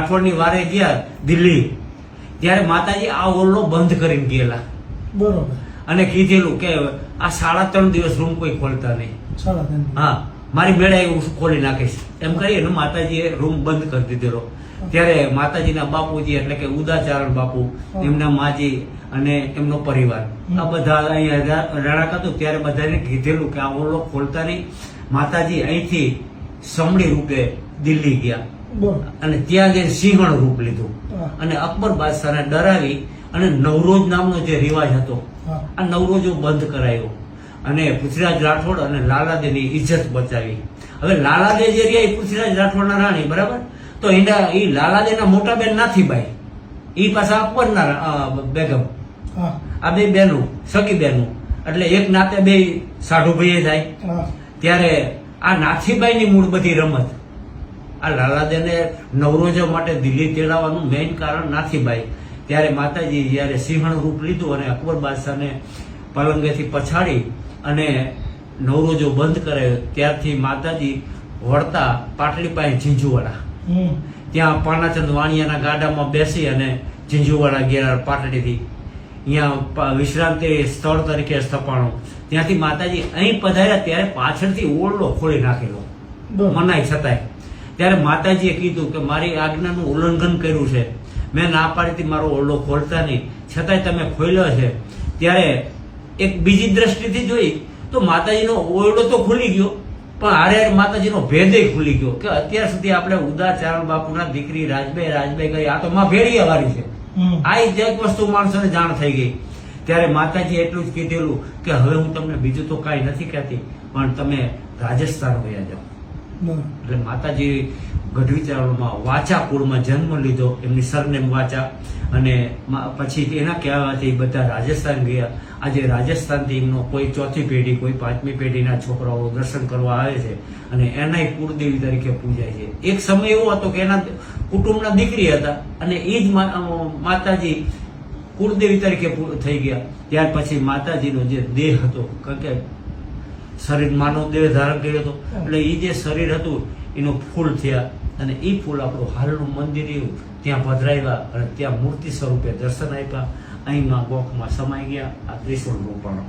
રાઠોડની વારે ગયા દિલ્હી, ત્યારે માતાજી આ ઓરડો બંધ કરીને ગયેલા. બરોબર. અને કીધેલું કે આ 3.5 દિવસ રૂમ કોઈ ખોલતા નહીં. 3.5. હા, મારી મેળા હું ખોલી નાખીશ એમ કરીને માતાજીએ રૂમ બંધ કરી દીધેલો. ત્યારે માતાજીના બાપુજી એટલે કે ઉદાચારણ બાપુ, એમના માજી અને એમનો પરિવાર આ બધા અહીંયા રણાક હતું ત્યારે બધાને કીધેલું કે આ ઓરડો ખોલતા નહીં. માતાજી અહીંથી સમડી રૂપે દિલ્હી ગયા અને ત્યાં જઈને સિંહણ રૂપ લીધું અને અકબર બાદશાહને ડરાવી અને નવરોજ નામનો જે રિવાજ હતો આ નવરોજો બંધ કરાયો અને પૃથ્વીરાજ રાઠોડ અને લાલાદેની ઇજ્જત બચાવી. હવે લાલાદે જે રહ્યા એ પૃથ્વીરાજ રાઠોડના રાણી, બરાબર, તો એના એ લાલાદેના મોટા બેન નાથીબાઈ, એ પાછા અકબરના બેગમ, આ બે બેનું સગી બેનું, એટલે એક નાતે બે સાઢુભાઈ થાય. ત્યારે આ નાથીબાઈની મૂળ બધી રમત, આ લાલાદેને નવરોજો માટે દિલ્હી તેડાવવાનું મેઇન કારણ નાથીબાઈ. ત્યારે માતાજી જયારે સિંહણ રૂપ લીધું અને અકબર બાદશાહને પલંગેથી પછાડી અને નવરોજો બંધ કરાયો, ત્યારથી માતાજી વળતા પાટલી પાસે ઝીંઝુવાડા, ત્યાં પાનાચંદ વાણિયાના ગાડામાં બેસી અને ઝીંઝુવાડા ગયા પાટડીથી. અહીંયા વિશ્રાંતિ સ્થળ તરીકે સ્થપાણું. ત્યાંથી માતાજી અહીં પધાર્યા ત્યારે પાછળથી ઓરડો ખોલી નાખેલો મનાઈ છતાંય. ત્યારે માતાજીએ કીધું કે મારી આજ્ઞાનું ઉલ્લંઘન કર્યું છે, મેં ના પાડીથી મારો ઓરડો ખોલતા નહીં, છતાંય તમે ખોલ્યો છે. ત્યારે એક બીજી દ્રષ્ટિથી જોઈ તો માતાજીનો ઓરડો તો ખુલી ગયો, પણ હારે માતાજીનો ભેદય ખુલી ગયો કે અત્યાર સુધી આપણે ઉદાચારણ બાપુના દીકરી રાજબાઈ ગઈ, આ તો માં ભેળિયા વાળી છે. આ એક વસ્તુ માણસોને જાણ થઈ ગઈ. ત્યારે માતાજી એટલું જ કીધેલું કે હવે હું તમને બીજું તો કાંઈ નથી કહેતી, પણ તમે રાજસ્થાન વયા જાઓ. એટલે માતાજી ગઢવી ચારણમાં વાચા કુળમાં જન્મ લીધો, એમની સરનેમ વાચા, અને પછી એના કહેવાથી બધા રાજસ્થાન ગયા. આજે રાજસ્થાનથી એમનો કોઈ 4th પેઢી કોઈ 5મી પેઢીના છોકરાઓ દર્શન કરવા આવે છે અને એના કુળદેવી તરીકે પૂજાય છે. એક સમય એવો હતો કે એના કુટુંબના દીકરી હતા અને એ જ માતાજી કુળદેવી તરીકે થઈ ગયા. ત્યાર પછી માતાજીનો જે દેહ હતો, કારણ કે શરીર માનવ દેહ ધારણ કર્યો હતો, એટલે એ જે શરીર હતું એનું ફૂલ થયા અને એ ફૂલ આપણું હાલનું મંદિર એવું ત્યાં પધરાવ્યા અને ત્યાં મૂર્તિ સ્વરૂપે દર્શન આપ્યા. અહીંમાં ગોખમાં સમાઈ ગયા આ ત્રિશુળ રોપણો.